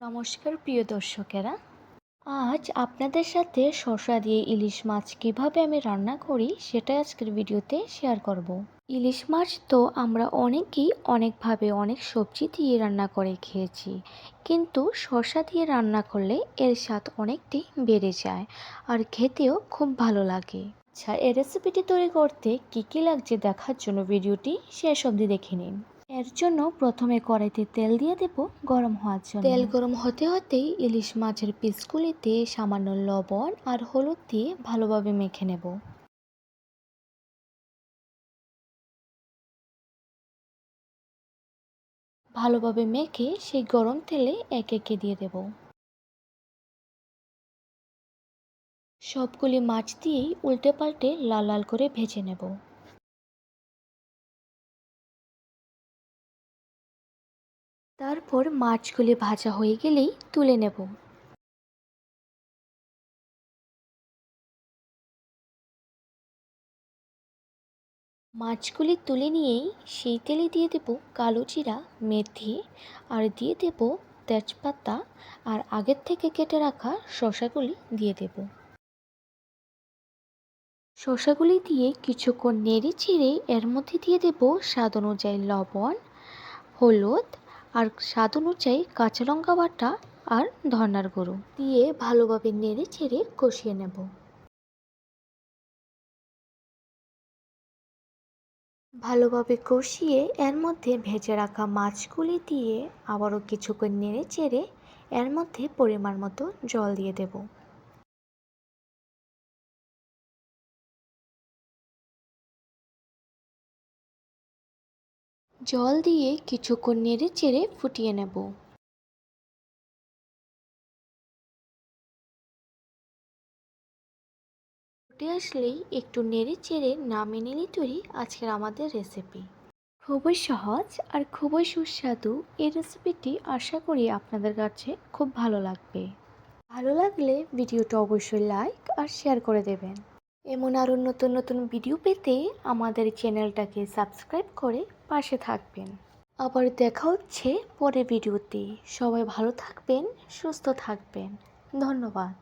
নমস্কার প্রিয় দর্শকেরা, আজ আপনাদের সাথে শসা দিয়ে ইলিশ মাছ কিভাবে আমি রান্না করি সেটা আজকের ভিডিওতে শেয়ার করব। ইলিশ মাছ তো আমরা অনেকেই অনেকভাবে অনেক সবজি দিয়ে রান্না করে খেয়েছি, কিন্তু শসা দিয়ে রান্না করলে এর স্বাদ অনেকটাই বেড়ে যায় আর খেতেও খুব ভালো লাগে। আচ্ছা, এই রেসিপিটি তৈরি করতে কী কী লাগছে দেখার জন্য ভিডিওটি শেষ অবধি দেখে নিন। এর জন্য প্রথমে কড়াইতে তেল দিয়ে দেব গরম হওয়ার জন্য। তেল গরম হতে হতেই ইলিশ মাছের পিসগুলিতে সামান্য লবণ আর হলুদ দিয়ে ভালোভাবে মেখে নেব। ভালোভাবে মেখে সেই গরম তেলে একে একে দিয়ে দেব। সবগুলি মাছ দিয়েই উল্টে পাল্টে লাল লাল করে ভেজে নেব। তারপর মাছগুলি ভাজা হয়ে গেলেই তুলে নেব। মাছগুলি তুলে নিয়েই সেই তেলে দিয়ে দেব কালো জিরা, মেথি আর দিয়ে দেব তেজপাতা, আর আগের থেকে কেটে রাখা শসাগুলি দিয়ে দেব। শসাগুলি দিয়ে কিছুক্ষণ নেড়ে চেড়ে এর মধ্যে দিয়ে দেব স্বাদ অনুযায়ী লবণ, হলুদ আর স্বাদ অনুযায়ী কাঁচা লঙ্কা বাটা আর ধনার গুঁড়ো দিয়ে ভালোভাবে নেড়ে চেড়ে কষিয়ে নেব। ভালোভাবে কষিয়ে এর মধ্যে ভেজে রাখা মাছগুলি দিয়ে আবারও কিছুক্ষণ নেড়ে চেড়ে এর মধ্যে পরিমাণ মতো জল দিয়ে দেব। জল দিয়ে কিছুক্ষণ নেড়ে চেড়ে ফুটিয়ে নেব। ফুটে আসলেই একটু নেড়ে চেড়ে নামিয়ে নিলেই তৈরি আজকের আমাদের রেসিপি। খুবই সহজ আর খুবই সুস্বাদু এই রেসিপিটি আশা করি আপনাদের কাছে খুব ভালো লাগবে। ভালো লাগলে ভিডিওটা অবশ্যই লাইক আর শেয়ার করে দেবেন। এমন আরও নতুন নতুন ভিডিও পেতে আমাদের চ্যানেলটাকে সাবস্ক্রাইব করে পাশে থাকবেন। আবার দেখা হচ্ছে পরের ভিডিওতে। সবাই ভালো থাকবেন, সুস্থ থাকবেন। ধন্যবাদ।